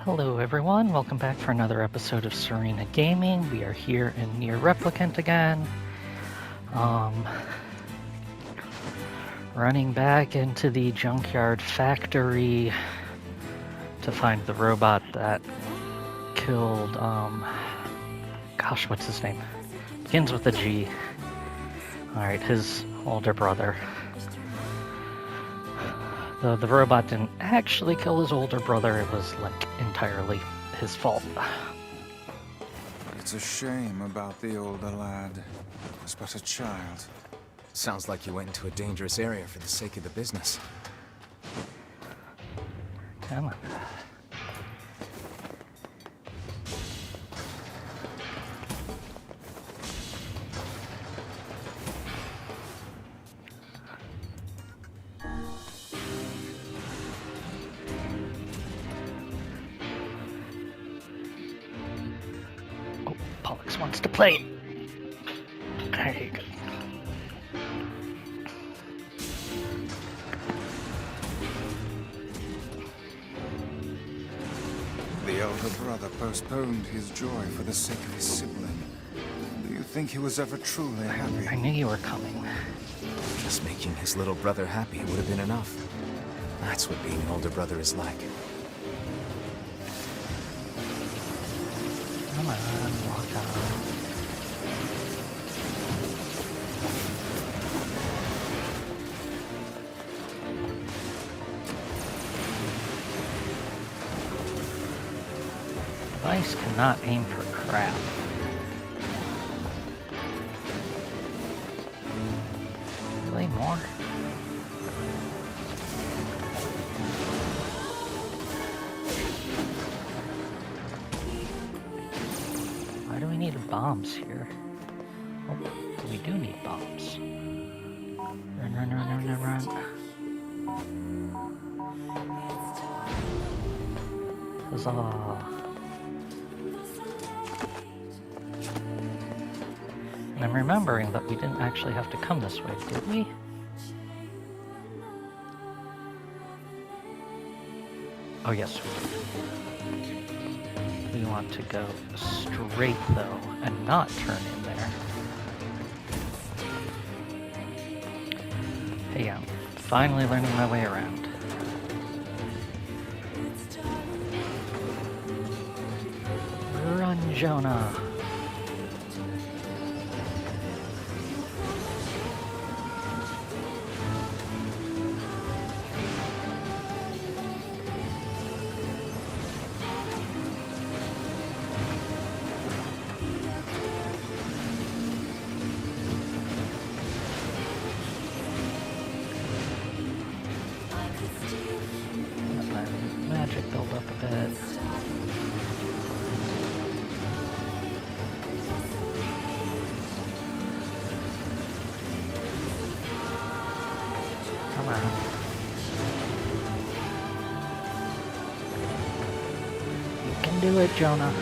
Hello everyone, welcome back for another episode of Serena Gaming. We are here in NieR Replicant again. Running back into the junkyard factory to find the robot that killed, gosh, what's his name? Begins with a G. Alright, his older brother. The robot didn't actually kill his older brother, it was like entirely his fault. It's a shame about the older lad. He was but a child. Sounds like you went into a dangerous area for the sake of the business. Come on. Pollux wants to play. There you go. The elder brother postponed his joy for the sake of his sibling. Do you think he was ever truly happy? I knew you were coming. Just making his little brother happy would have been enough. That's what being an older brother is like. Come on, walk on. Device cannot aim for crap. Really more? Why do we need bombs here? Oh, we do need bombs. Run, run, run, run, run, run. Huzzah. And I'm remembering that we didn't actually have to come this way, did we? Oh yes. We want to go straight though, and not turn in there. Hey, I'm finally learning my way around. Run, Jonah! Let my magic build up a bit. Come on. You can do it, Jonah.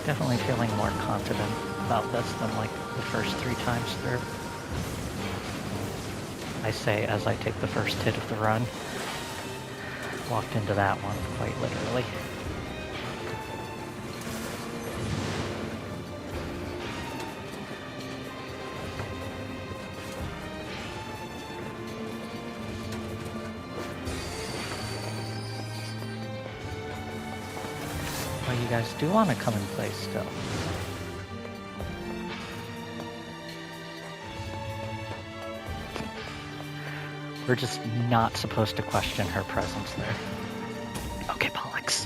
Definitely feeling more confident about this than like the first 3 times through. I say as I take the first hit of the run. Walked into that one quite literally. Well, you guys do want to come and play still. We're just not supposed to question her presence there. Okay, Pollux.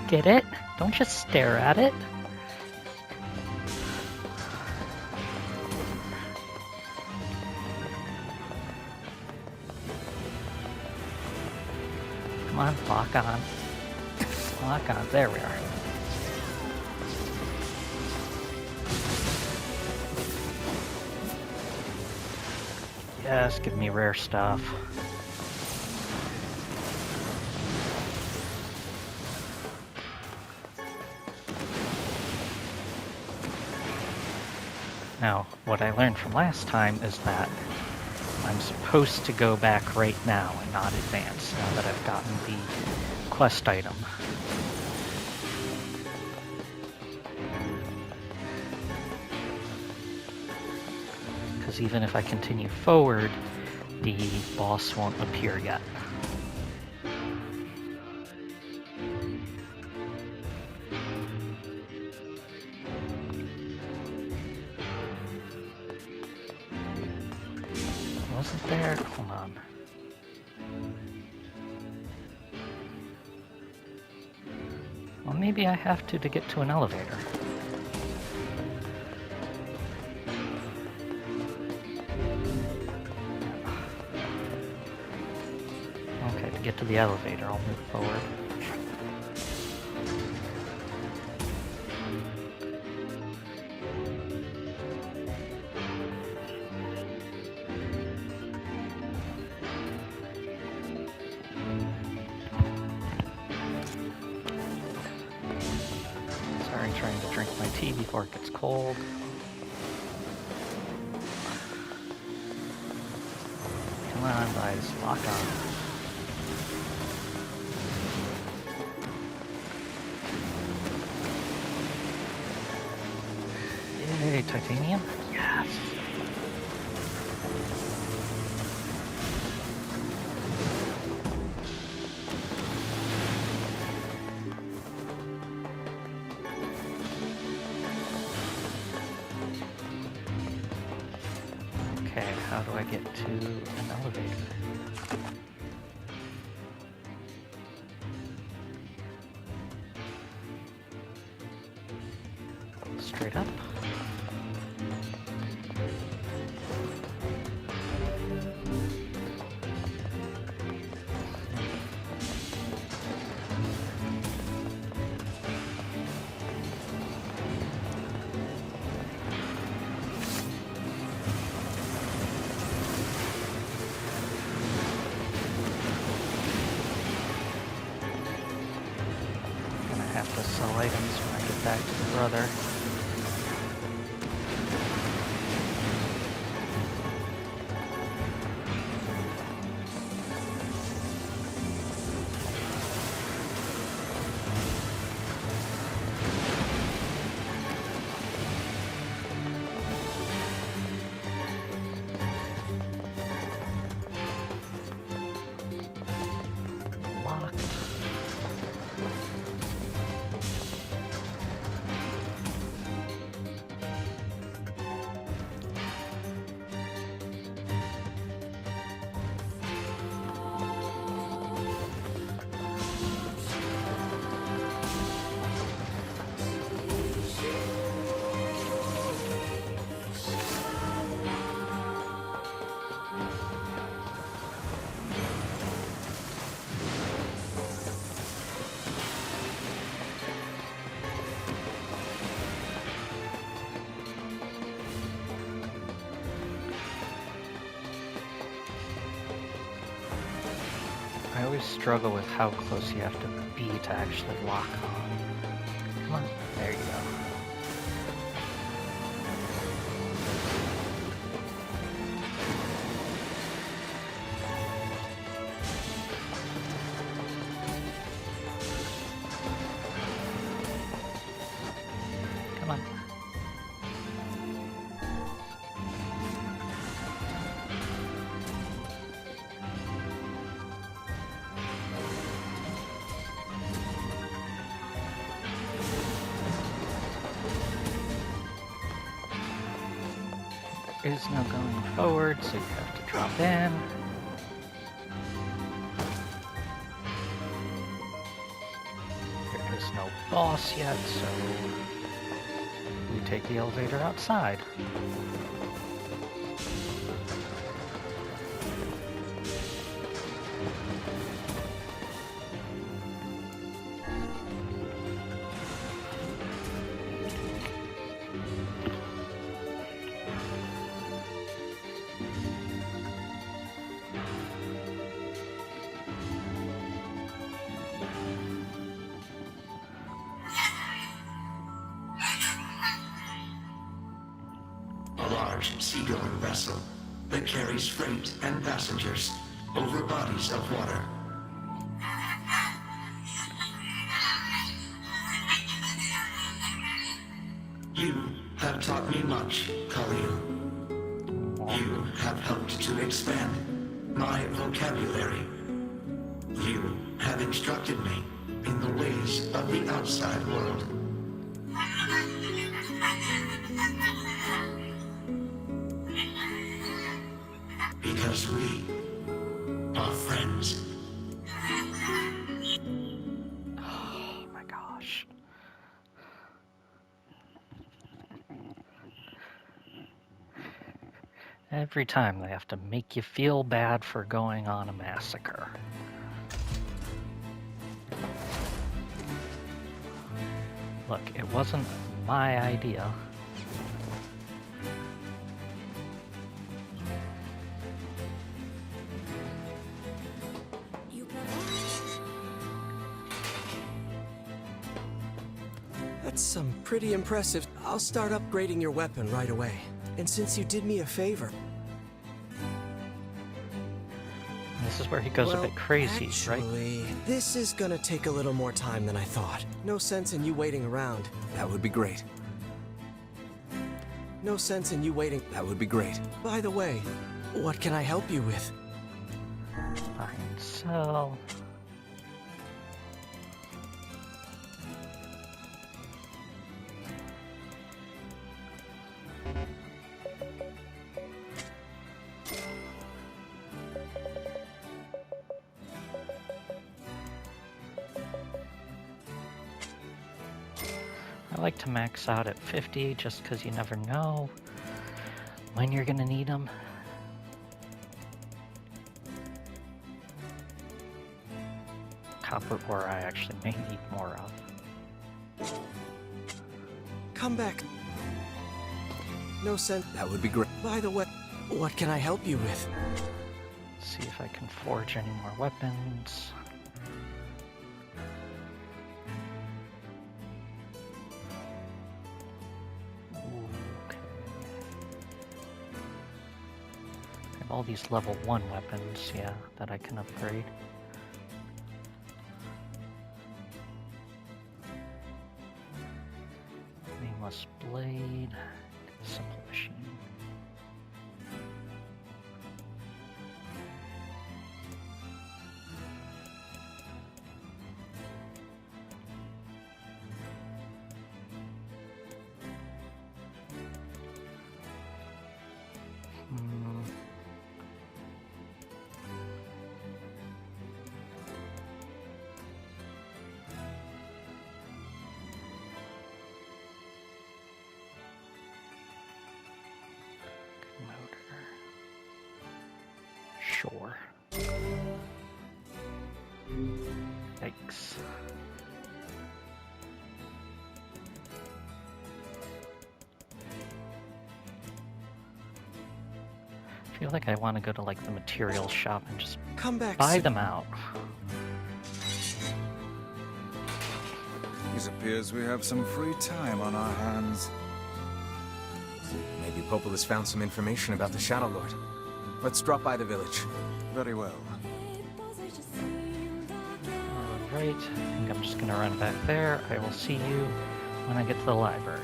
Get it? Don't just stare at it. Come on, lock on. Lock on. There we are. Yes, give me rare stuff. Now, what I learned from last time is that I'm supposed to go back right now and not advance, now that I've gotten the quest item. Because even if I continue forward, the boss won't appear yet. Wasn't there? Hold on. Well, maybe I have to get to an elevator. Okay, to get to the elevator, I'll move forward. Sorry, trying to drink my tea before it gets cold. Come on, guys, lock on. Yay, titanium? Yes! Okay, how do I get to an elevator? Straight up. Gonna have to sell items when I get back to the brother. Locked. I always struggle with how close you have to be to actually lock on. Come on, there you go. Come on. There is no going forward, so you have to drop in. There is no boss yet, so we take the elevator outside. large seagoing vessel that carries freight and passengers over bodies of water. You have taught me much, Khalil. You have helped to expand my vocabulary. You have instructed me in the ways of the outside world. Because we are friends. Oh my gosh. Every time they have to make you feel bad for going on a massacre. Look, it wasn't my idea. That's some pretty impressive. I'll start upgrading your weapon right away. And since you did me a favor... This is where he goes a bit crazy, actually, right? This is gonna take a little more time than I thought. No sense in you waiting around. That would be great. No sense in you waiting. That would be great. By the way, what can I help you with? Buy and sell. I like to max out at 50 just because you never know when you're gonna need them. Copper ore I actually may need more of. Come back. No sense. That would be great. By the way, what can I help you with? See if I can forge any more weapons. Okay. I have all these level 1 weapons, yeah, that I can upgrade. Nameless blade, simple machine. Sure. Yikes. I feel like I want to go to like the materials shop and just Come back buy soon. them out. It appears we have some free time on our hands. Maybe Popola's found some information about the Shadow Lord. Let's drop by the village. Very well. Alright, I think I'm just gonna run back there. I will see you when I get to the library.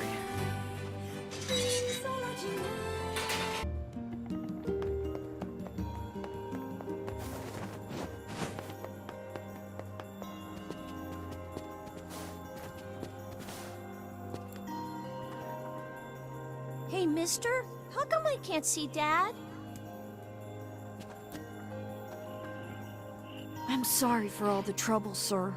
Hey, mister? How come I can't see Dad? I'm sorry for all the trouble, sir.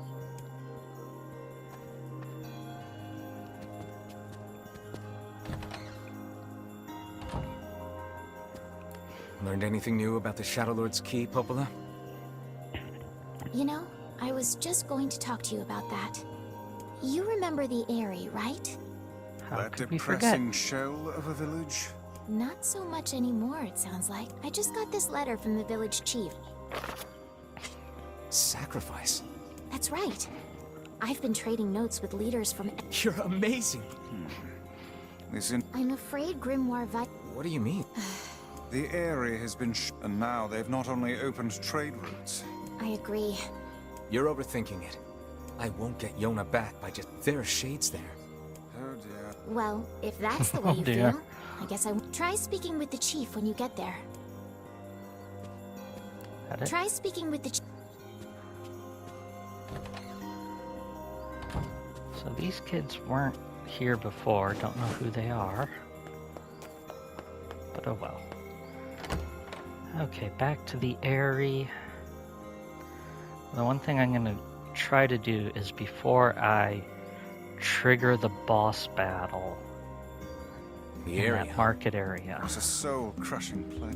Learned anything new about the Shadow Lord's key, Popola? You know, I was just going to talk to you about that. You remember the Eyrie, right? How That could we forget? depressing shell of a village? Not so much anymore, it sounds like. I just got this letter from the village chief. Sacrifice? That's right. I've been trading notes with leaders from... You're amazing! This in I'm afraid Grimoire What do you mean? The area has been and now they've not only opened trade routes. I agree. You're overthinking it. I won't get Yona back by just... There are shades there. Oh dear. Well, if that's the way Oh, you dear. feel, I guess try speaking with the chief when you get there. Got it? Try speaking with the chief. So these kids weren't here before, don't know who they are. But oh well. Okay, back to the Airy. The one thing I'm gonna try to do is before I trigger the boss battle The in area. that market area, It was a soul-crushing play.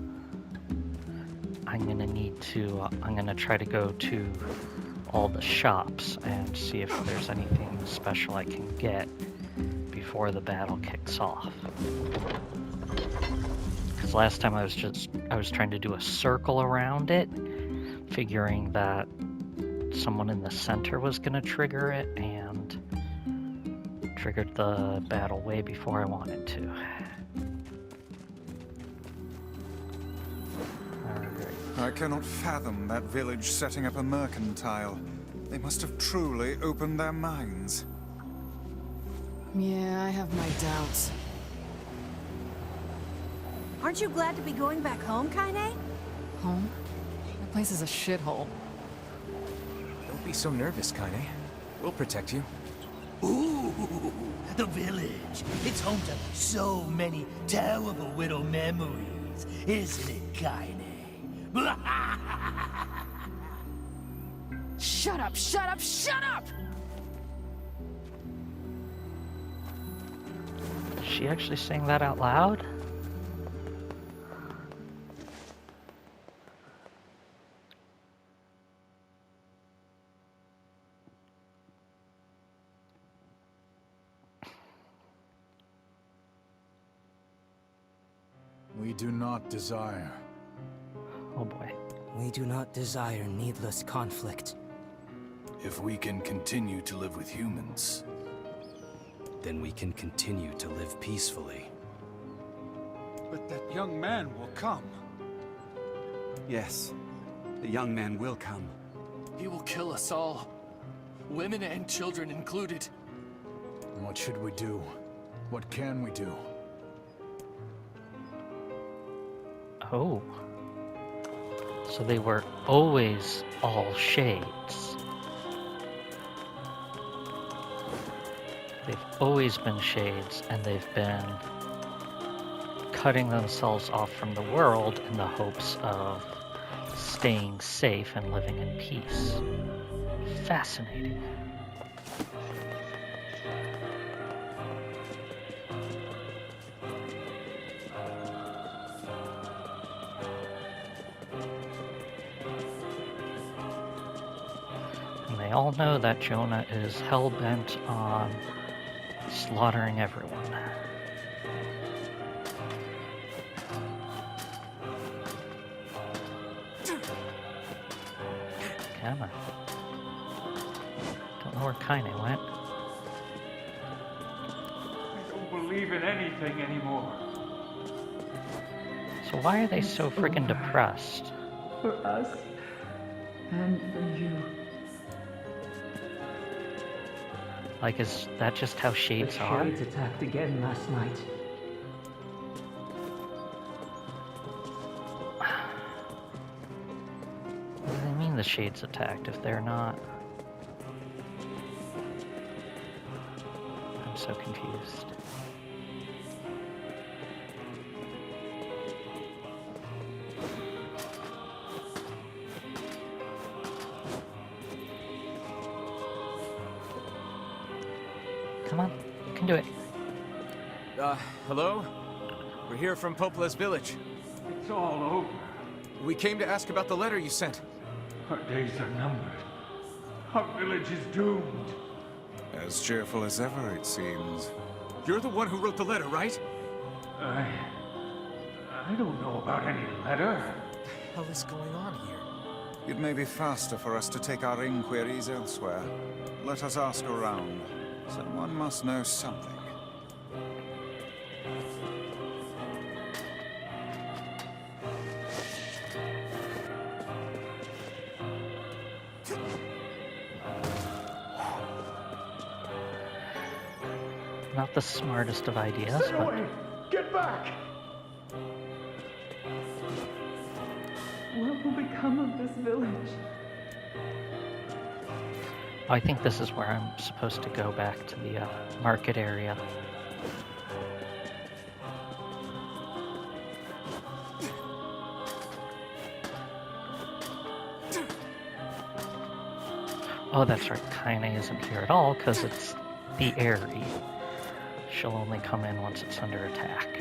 I'm gonna need to, I'm gonna try to go to all the shops and see if there's anything special I can get before the battle kicks off. Because last time I was trying to do a circle around it, figuring that someone in the center was gonna trigger it, and triggered the battle way before I wanted to. Alright. I cannot fathom that village setting up a mercantile. They must have truly opened their minds. Yeah, I have my doubts. Aren't you glad to be going back home, Kaine? Home? That place is a shithole. Don't be so nervous, Kaine. We'll protect you. Ooh, the village. It's home to so many terrible little memories, isn't it, Kaine? Shut up, shut up, shut up! Is she actually saying that out loud? We do not desire. Oh boy. We do not desire needless conflict. If we can continue to live with humans, Then we can continue to live peacefully. But that young man will come. Yes, the young man will come. He will kill us all. Women and children included. what should we do? What can we do? Oh. So they were always all shades. They've always been shades, and they've been cutting themselves off from the world in the hopes of staying safe and living in peace. Fascinating. And they all know that Jonah is hell-bent on slaughtering everyone. Come on. Don't know where Kaine went. I don't believe in anything anymore. So why are they so friggin' depressed? For us and for you. Like, is that just how shades are? Shades attacked again last night. What do they mean the shades attacked if they're not? I'm so confused. Come on, you can do it. Hello? We're here from Popola's village. It's all over. We came to ask about the letter you sent. Our days are numbered. Our village is doomed. As cheerful as ever, it seems. You're the one who wrote the letter, right? I don't know about any letter. What the hell is going on here? It may be faster for us to take our inquiries elsewhere. Let us ask around. Someone must know something. Not the smartest of ideas, Stay but away! Get back! What will become of this village? I think this is where I'm supposed to go back to the market area. Oh, that's right. Kaine isn't here at all because it's the Aerie. She'll only come in once it's under attack.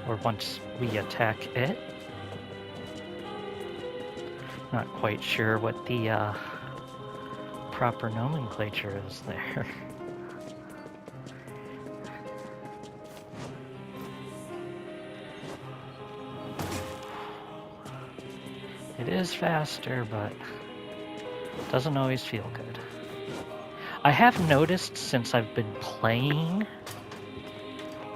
Or once we attack it. Not quite sure what the proper nomenclature is there. It is faster, but doesn't always feel good. I have noticed since I've been playing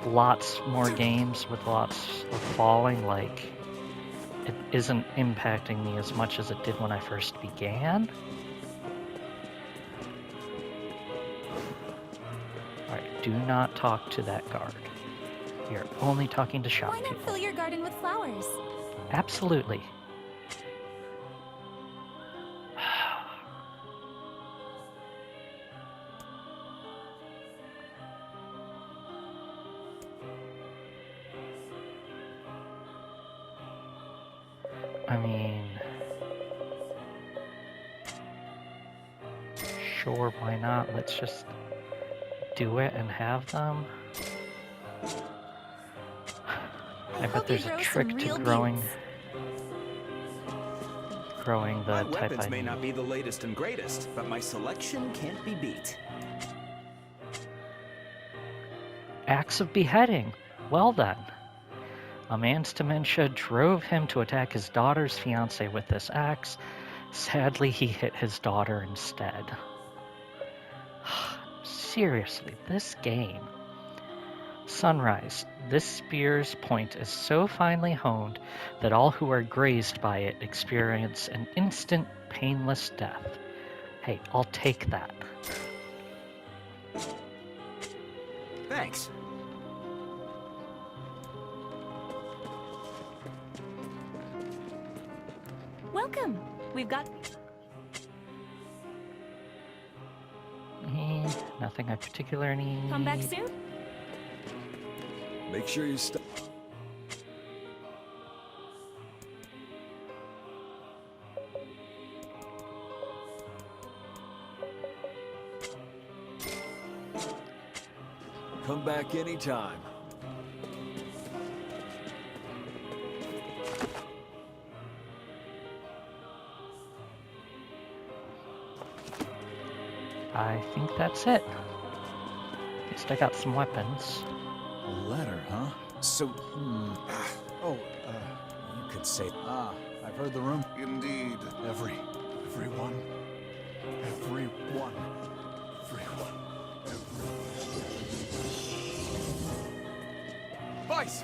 lots more games with lots of falling, like it isn't impacting me as much as it did when I first began. Alright, do not talk to that guard. You're only talking to shop Why not people. fill your garden with flowers? Absolutely. I mean, sure, why not? Let's just do it and have them. I bet there's a trick to growing the My type weapons I may need. not be the latest and greatest, but my selection can't be beat. Axe of beheading. Well then. A man's dementia drove him to attack his daughter's fiancé with this axe. Sadly, he hit his daughter instead. Seriously, this game. Sunrise. This spear's point is so finely honed that all who are grazed by it experience an instant, painless death. Hey, I'll take that. Thanks. Welcome. We've got... Nothing I particularly need. Come back soon? Make sure you stop. Come back anytime. I think that's it. At least I got some weapons. A letter, huh? So, You could say... I've heard the room. Indeed. Everyone. Vice!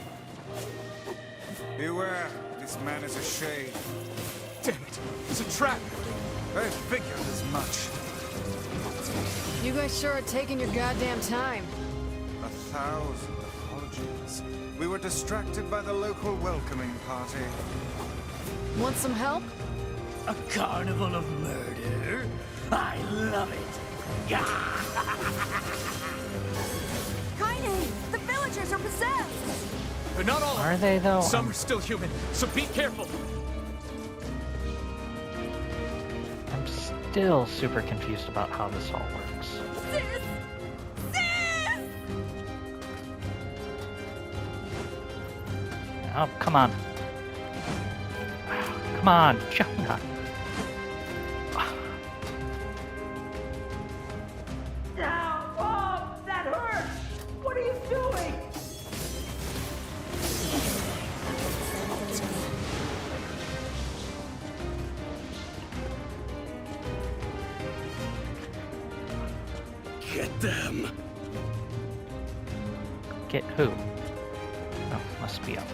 Beware, this man is a shade. Damn it! It's a trap! I figured as much. You guys sure are taking your goddamn time. 1,000 apologies. We were distracted by the local welcoming party. Want some help? A carnival of murder? I love it. Kaine! The villagers are possessed! But not all. Are they though? Some are still human, so be careful. I'm still super confused about how this all works. Sis! Oh, come on. Come on, Jonah. Ow! Oh, that hurts! What are you doing? Get them. Get who? Oh, must be up.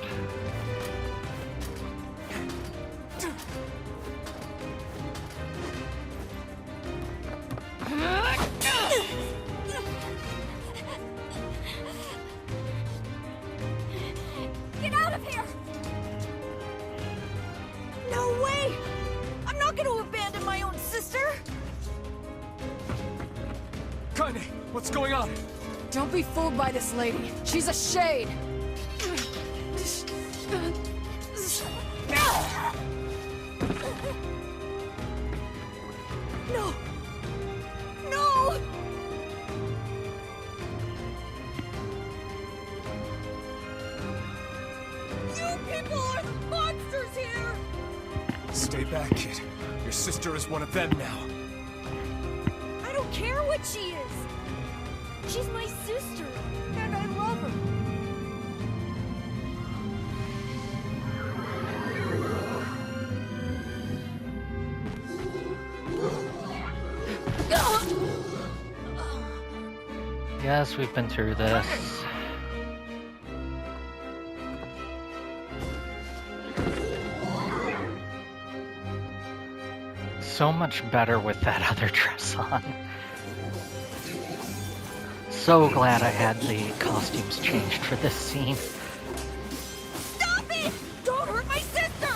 Friday, what's going on? Don't be fooled by this lady. She's a shade. No! No! You people are the monsters here! Stay back, kid. Your sister is one of them now. I don't care what she is! She's my sister, and I love her. Yes, we've been through this. So much better with that other dress on. So glad I had the costumes changed for this scene. Stop it! Don't hurt my sister!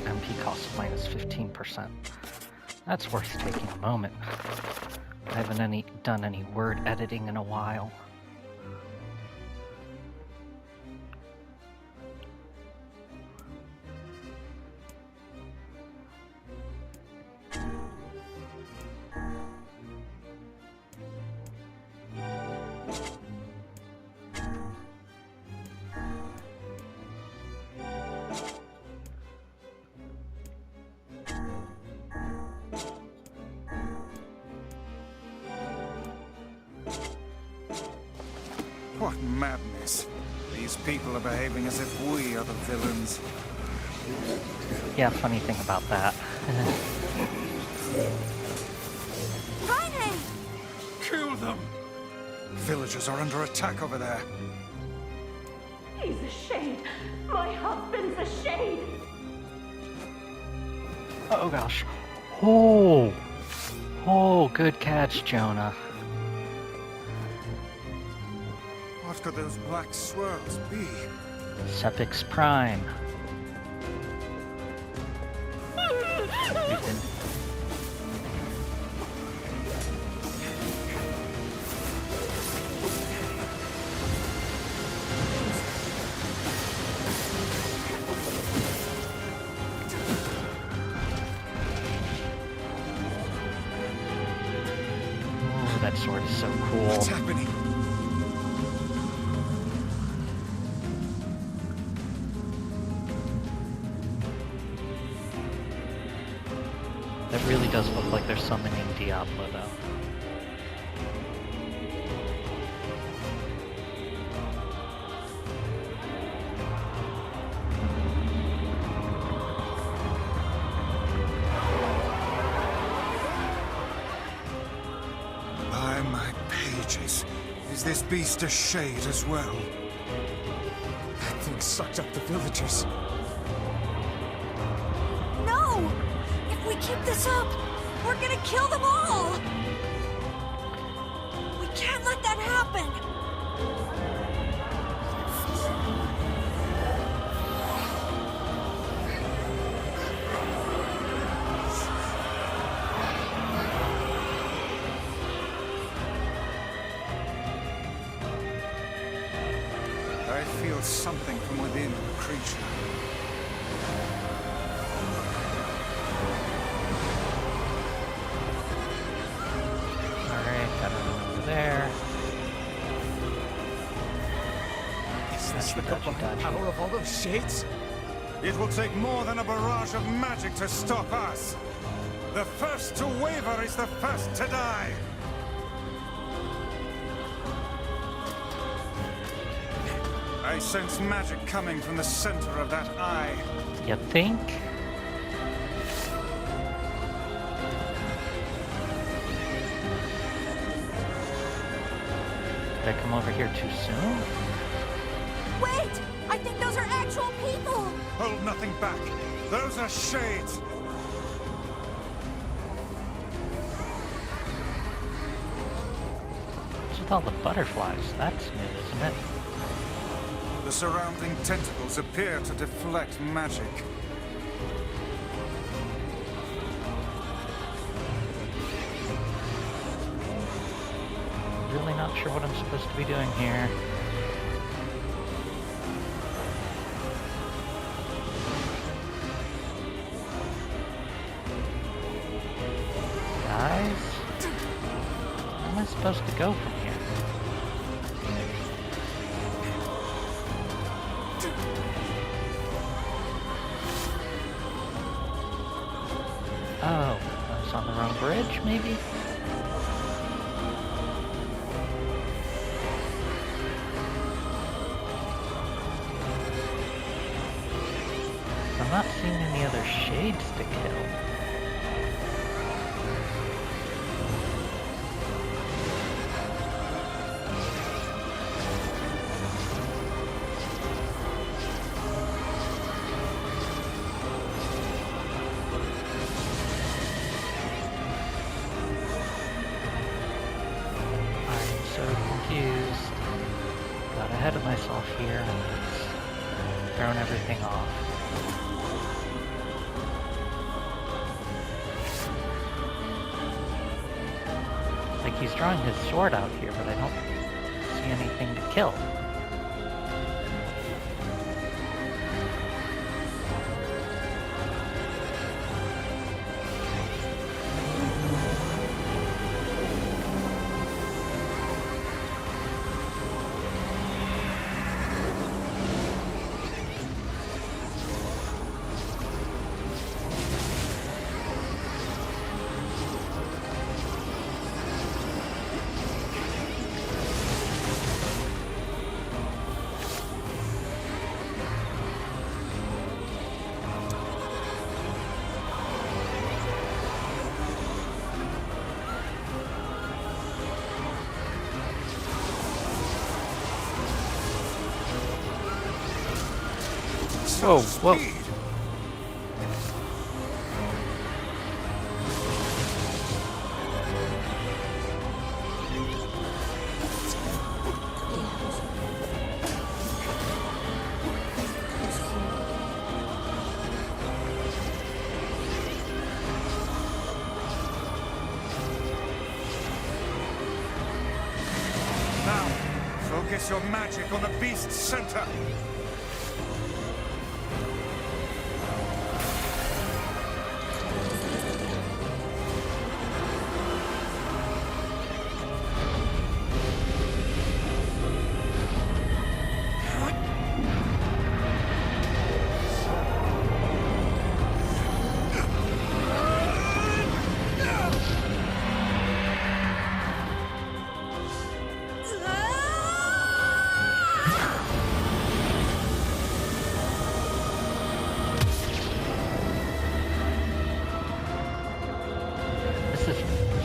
MP cost minus 15%. That's worth taking a moment. I haven't done any word editing in a while. What madness. These people are behaving as if we are the villains. Yeah, funny thing about that. Friday! Kill them! Villagers are under attack over there. He's a shade. My husband's a shade. Oh gosh. Oh! Oh, good catch, Jonah. What could those black swirls be? Sepix Prime. Oh, that sword is so cool. What's happening? That really does look like they're summoning Diablo, though. By my pages, is this beast a shade as well? That thing sucked up the villagers. No! If we keep this up, we're gonna kill them all! We can't let that happen! I feel something from within the creature. Alright, got it over there. Is this the Dodgy, combined dodgy. power of all those shades? It will take more than a barrage of magic to stop us. The first to waver is the first to die. I sense magic coming from the center of that eye. You think? Did I come over here too soon? Wait! I think those are actual people! Hold nothing back. Those are shades. What's with all the butterflies? That's new, isn't it? The surrounding tentacles appear to deflect magic. Really not sure what I'm supposed to be doing here. Guys? Where am I supposed to go from here? Oh, I was on the wrong bridge, maybe? I'm not seeing any other shades to kill. I'm so confused. Got ahead of myself here and it's thrown everything off. Like he's drawing his sword out here, but I don't see anything to kill. Whoa, whoa. Now, focus your magic on the beast's center.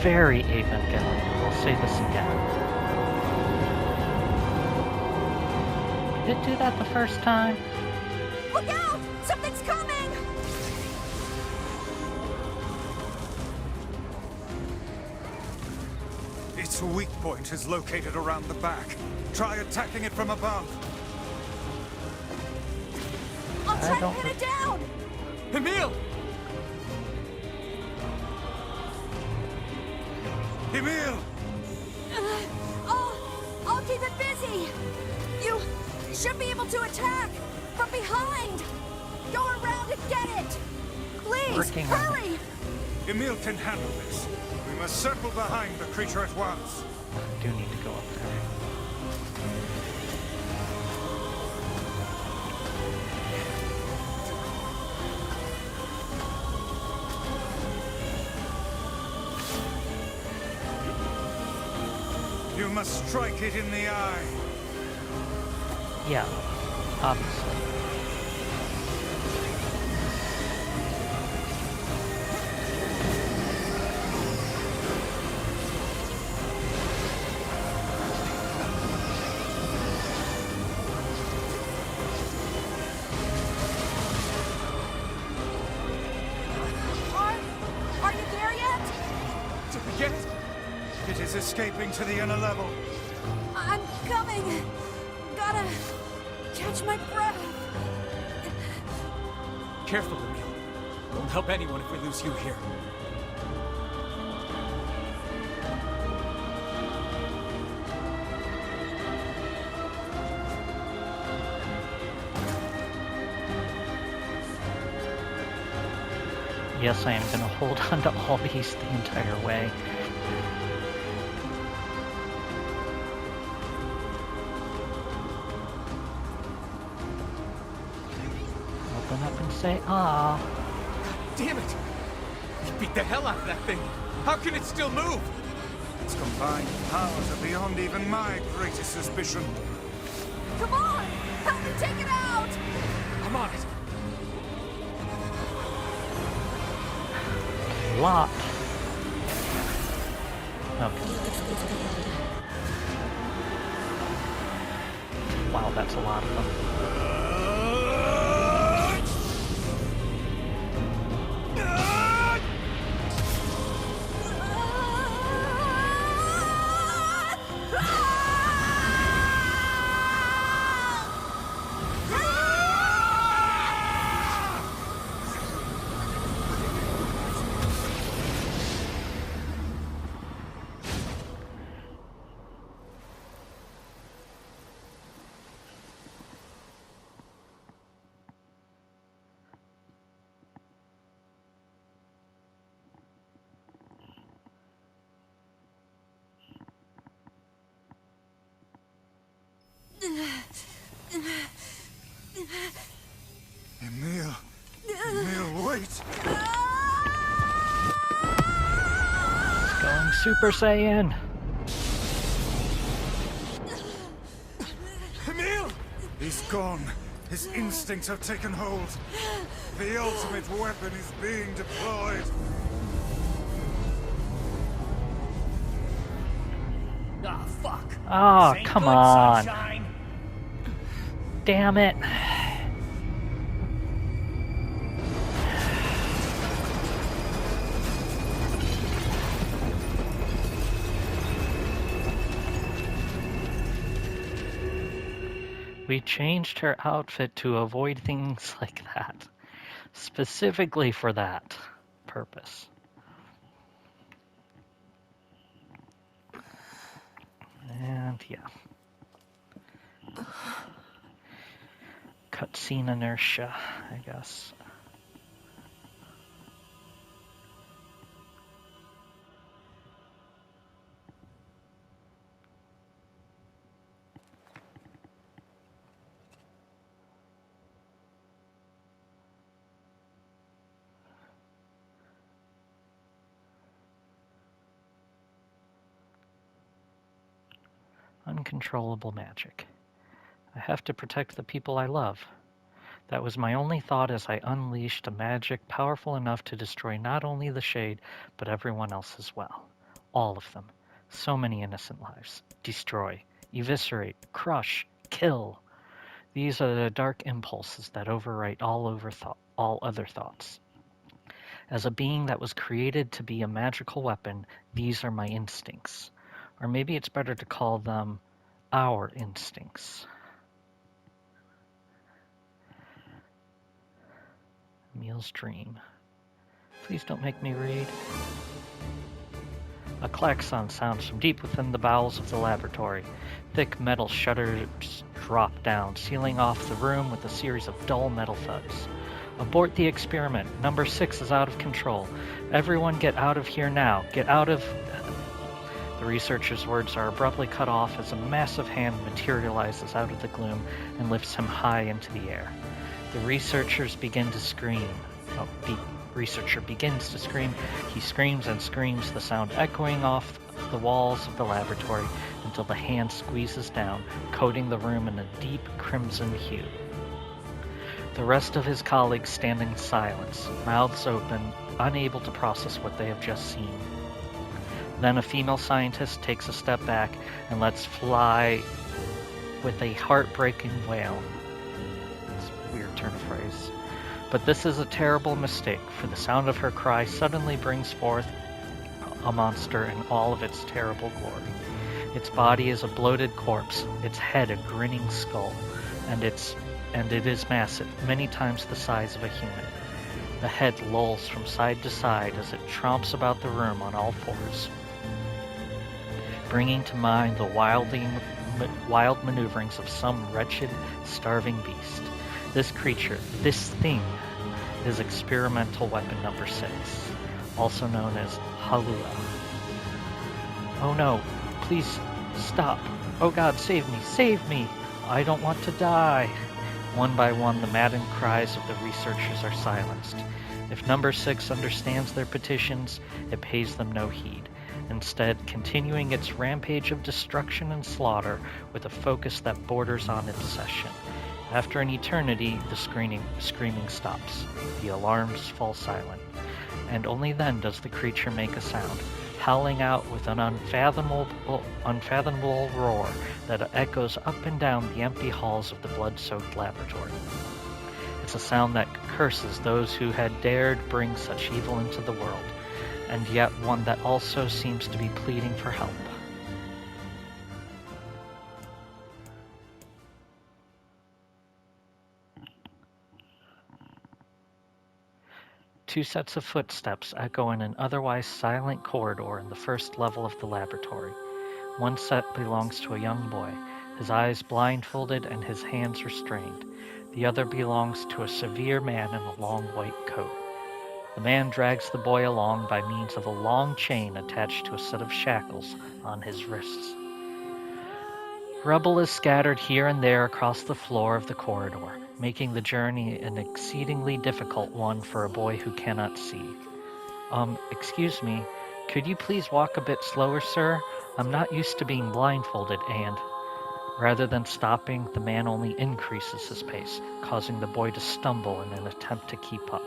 Very Evangelion. I'll say this again. Did it do that the first time? Look out! Something's coming! Its weak point is located around the back. Try attacking it from above. I'll try to pin it down! Emil! Emil! I'll keep it busy! You should be able to attack! From behind! Go around and get it! Please, hurry! Emil can handle this. We must circle behind the creature at once. I do need to go up there. You must strike it in the eye. Yeah, obviously. Are you there yet? Did we get it? It is escaping to the inner level. I'm coming. Gotta catch my breath. Careful, Emil. Won't help anyone if we lose you here. Yes, I am going to hold on to all these the entire way. Open up and say, "Ah." Damn it! You beat the hell out of that thing. How can it still move? Its combined powers are beyond even my greatest suspicion. Come on! Help me take it out! I'm on it. Lot. Okay. Wow, that's a lot of them. Emil! Emil, wait! Going Super Saiyan! Emil! He's gone. His instincts have taken hold. The ultimate weapon is being deployed. Ah, fuck. Oh, This ain't come good, on. Sunshine. Damn it. We changed her outfit to avoid things like that. Specifically for that purpose. And yeah. Cutscene inertia, I guess. Uncontrollable magic. I have to protect the people I love. That was my only thought as I unleashed a magic powerful enough to destroy not only the Shade, but everyone else as well. All of them. So many innocent lives. Destroy, eviscerate, crush, kill. These are the dark impulses that overwrite all other thoughts. As a being that was created to be a magical weapon, these are my instincts. Or maybe it's better to call them our instincts. Emil's dream. Please don't make me read. A klaxon sounds from deep within the bowels of the laboratory. Thick metal shutters drop down, sealing off the room with a series of dull metal thuds. Abort the experiment. Number 6 is out of control. Everyone get out of here now. Get out of... The researcher's words are abruptly cut off as a massive hand materializes out of the gloom and lifts him high into the air. The researchers begin to scream. Researcher begins to scream. He screams and screams, the sound echoing off the walls of the laboratory until the hand squeezes down, coating the room in a deep crimson hue. The rest of his colleagues stand in silence, mouths open, unable to process what they have just seen. Then a female scientist takes a step back and lets fly with a heartbreaking wail. It's a weird turn of phrase. But this is a terrible mistake, for the sound of her cry suddenly brings forth a monster in all of its terrible glory. Its body is a bloated corpse, its head a grinning skull. and it is massive, many times the size of a human. The head lolls from side to side as it tromps about the room on all fours, bringing to mind the wild maneuverings of some wretched, starving beast. This creature, this thing, is experimental weapon number 6, also known as Halua. Oh no, please stop. Oh God, save me, save me! I don't want to die. One by one, the maddened cries of the researchers are silenced. If number 6 understands their petitions, it pays them no heed, instead continuing its rampage of destruction and slaughter with a focus that borders on obsession. After an eternity, the screaming stops. The alarms fall silent, and only then does the creature make a sound, howling out with an unfathomable roar that echoes up and down the empty halls of the blood-soaked laboratory. It's a sound that curses those who had dared bring such evil into the world, and yet one that also seems to be pleading for help. Two sets of footsteps echo in an otherwise silent corridor in the first level of the laboratory. One set belongs to a young boy, his eyes blindfolded and his hands restrained. The other belongs to a severe man in a long white coat. The man drags the boy along by means of a long chain attached to a set of shackles on his wrists. Rubble is scattered here and there across the floor of the corridor, making the journey an exceedingly difficult one for a boy who cannot see. Excuse me, could you please walk a bit slower, sir? I'm not used to being blindfolded, and... Rather than stopping, the man only increases his pace, causing the boy to stumble in an attempt to keep up.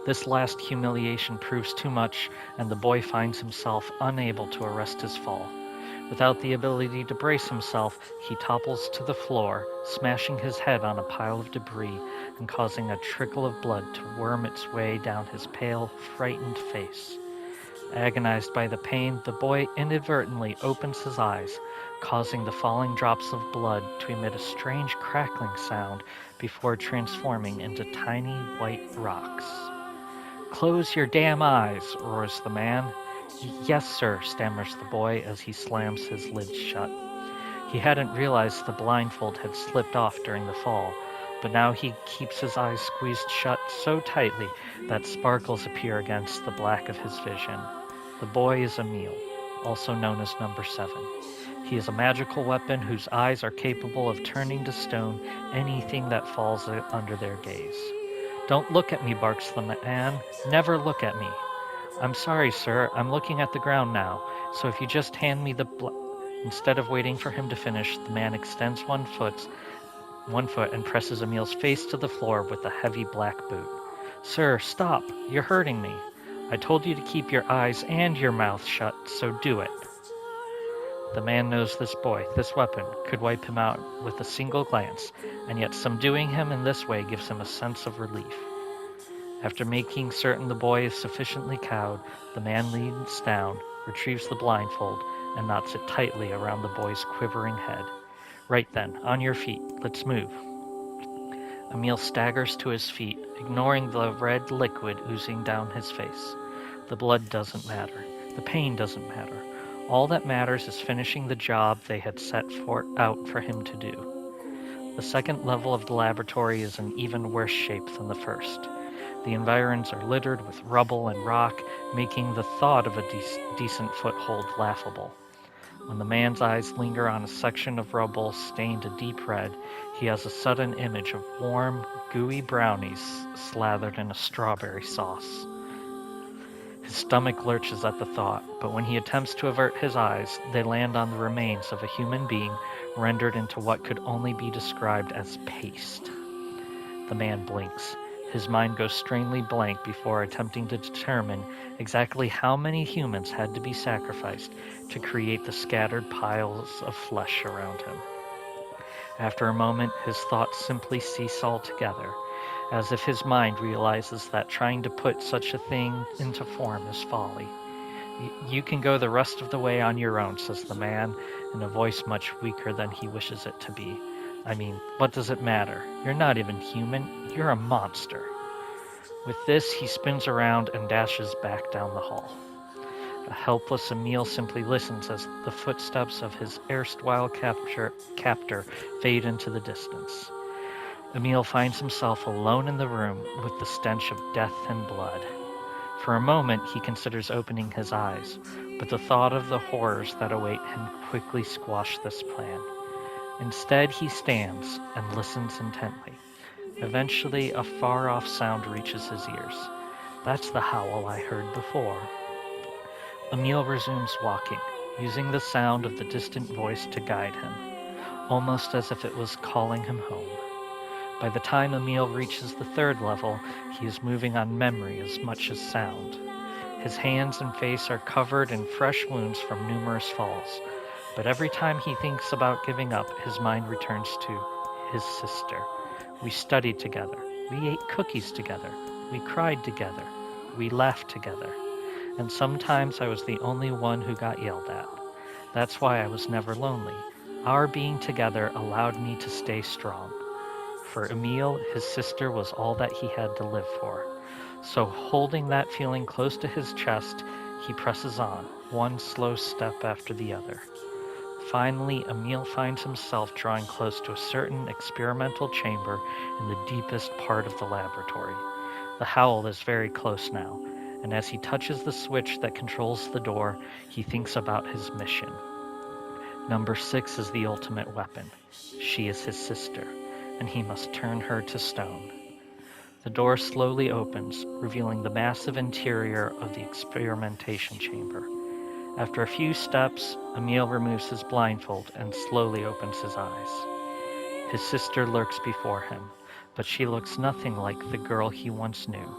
This last humiliation proves too much, and the boy finds himself unable to arrest his fall. Without the ability to brace himself, he topples to the floor, smashing his head on a pile of debris and causing a trickle of blood to worm its way down his pale, frightened face. Agonized by the pain, the boy inadvertently opens his eyes, causing the falling drops of blood to emit a strange crackling sound before transforming into tiny white rocks. "Close your damn eyes," roars the man. "Yes, sir," stammers the boy as he slams his lids shut. He hadn't realized the blindfold had slipped off during the fall, but now he keeps his eyes squeezed shut so tightly that sparkles appear against the black of his vision. The boy is Emil, also known as number 7. He is a magical weapon whose eyes are capable of turning to stone anything that falls under their gaze. "Don't look at me," barks the man. "Never look at me." "I'm sorry, sir. I'm looking at the ground now, so if you just hand me the Instead of waiting for him to finish, the man extends one foot and presses Emil's face to the floor with a heavy black boot. "Sir, stop. You're hurting me. I told you to keep your eyes and your mouth shut, so do it." The man knows this boy, this weapon, could wipe him out with a single glance, and yet subduing him in this way gives him a sense of relief. After making certain the boy is sufficiently cowed, the man leans down, retrieves the blindfold, and knots it tightly around the boy's quivering head. "Right then, on your feet, let's move." Emil staggers to his feet, ignoring the red liquid oozing down his face. The blood doesn't matter. The pain doesn't matter. All that matters is finishing the job they had set out for him to do. The second level of the laboratory is in even worse shape than the first. The environs are littered with rubble and rock, making the thought of a decent foothold laughable. When the man's eyes linger on a section of rubble stained a deep red, he has a sudden image of warm, gooey brownies slathered in a strawberry sauce. His stomach lurches at the thought, but when he attempts to avert his eyes, they land on the remains of a human being rendered into what could only be described as paste. The man blinks. His mind goes strangely blank before attempting to determine exactly how many humans had to be sacrificed to create the scattered piles of flesh around him. After a moment, his thoughts simply cease altogether, as if his mind realizes that trying to put such a thing into form is folly. "You can go the rest of the way on your own," says the man, in a voice much weaker than he wishes it to be. I mean, what does it matter? You're not even human. You're a monster. With this, he spins around and dashes back down the hall. A helpless Emil simply listens as the footsteps of his erstwhile captor fade into the distance. Emil finds himself alone in the room with the stench of death and blood. For a moment, he considers opening his eyes, but the thought of the horrors that await him quickly squash this plan. Instead, he stands and listens intently. Eventually, a far-off sound reaches his ears. That's the howl I heard before. Emil resumes walking, using the sound of the distant voice to guide him, almost as if it was calling him home. By the time Emil reaches the third level, he is moving on memory as much as sound. His hands and face are covered in fresh wounds from numerous falls, but every time he thinks about giving up, his mind returns to his sister. We studied together. We ate cookies together. We cried together. We laughed together. And sometimes I was the only one who got yelled at. That's why I was never lonely. Our being together allowed me to stay strong. For Emil, his sister was all that he had to live for. So holding that feeling close to his chest, he presses on, one slow step after the other. Finally, Emil finds himself drawing close to a certain experimental chamber in the deepest part of the laboratory. The howl is very close now, and as he touches the switch that controls the door, he thinks about his mission. Number 6 is the ultimate weapon. She is his sister, and he must turn her to stone. The door slowly opens, revealing the massive interior of the experimentation chamber. After a few steps, Emil removes his blindfold and slowly opens his eyes. His sister lurks before him, but she looks nothing like the girl he once knew.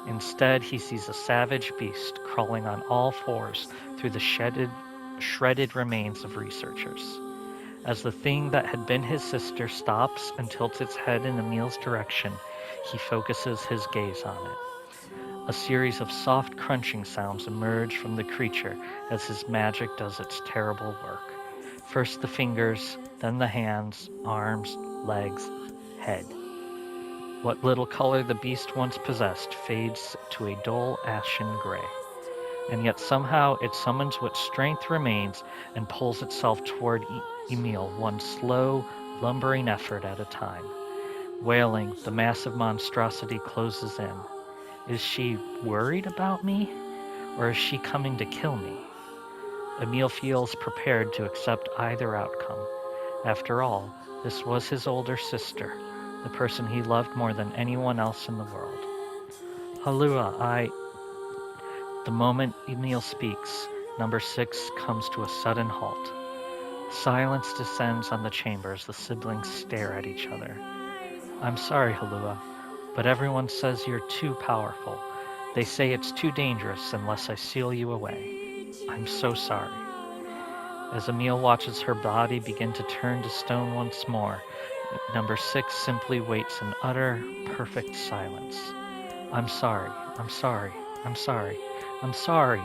Instead, he sees a savage beast crawling on all fours through the shredded remains of researchers. As the thing that had been his sister stops and tilts its head in Emil's direction, he focuses his gaze on it. A series of soft crunching sounds emerge from the creature as his magic does its terrible work. First the fingers, then the hands, arms, legs, head. What little color the beast once possessed fades to a dull ashen gray. And yet somehow it summons what strength remains and pulls itself toward Emil one slow, lumbering effort at a time. Wailing, the massive monstrosity closes in. Is she worried about me? Or is she coming to kill me? Emil feels prepared to accept either outcome. After all, this was his older sister, the person he loved more than anyone else in the world. Halua, The moment Emil speaks, number 6 comes to a sudden halt. Silence descends on the chamber as the siblings stare at each other. I'm sorry, Halua, but everyone says you're too powerful. They say it's too dangerous unless I seal you away. I'm so sorry. As Emil watches her body begin to turn to stone once more, number 6 simply waits in utter, perfect silence. I'm sorry, I'm sorry, I'm sorry, I'm sorry.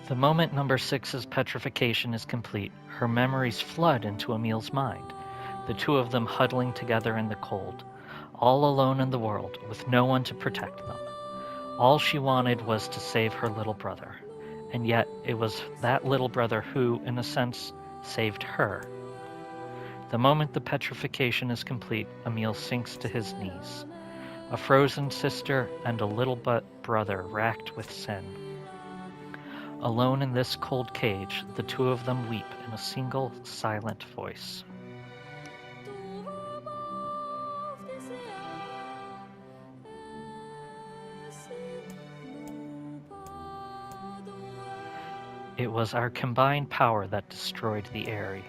The moment number 6's petrification is complete, her memories flood into Emil's mind, the two of them huddling together in the cold, all alone in the world, with no one to protect them. All she wanted was to save her little brother, and yet it was that little brother who, in a sense, saved her. The moment the petrification is complete, Emil sinks to his knees. A frozen sister and a little brother racked with sin. Alone in this cold cage, the two of them weep in a single, silent voice. It was our combined power that destroyed the Eyrie.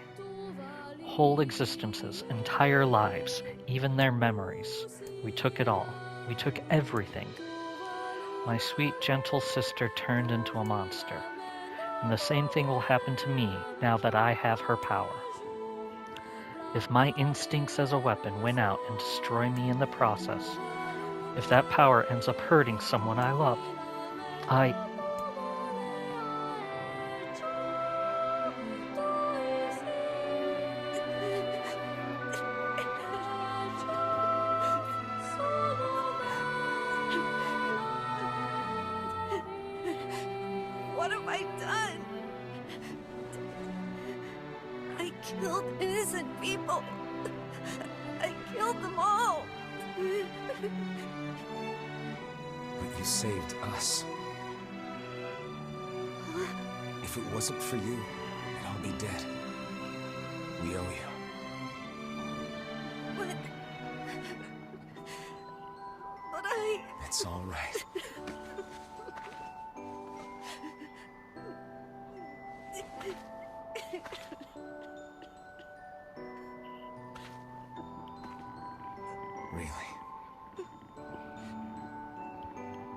Whole existences, entire lives, even their memories. We took it all. We took everything. My sweet, gentle sister turned into a monster. And the same thing will happen to me now that I have her power. If my instincts as a weapon win out and destroy me in the process, if that power ends up hurting someone I love, What have I done? I killed innocent people. I killed them all. But you saved us. If it wasn't for you, we'd all be dead. We owe you. But I... It's all right. Really.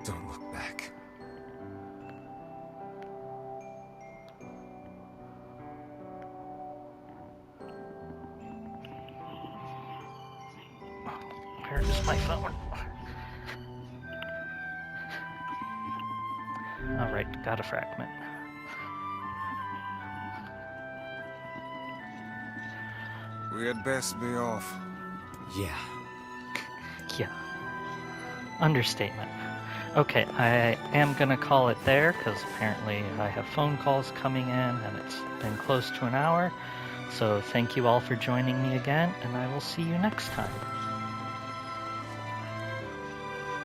Don't look back. Where is my phone? Alright, got a fragment. We had best be off. Yeah. Yeah. Understatement. Okay, I am gonna call it there, because apparently I have phone calls coming in, and it's been close to an hour. So thank you all for joining me again, and I will see you next time.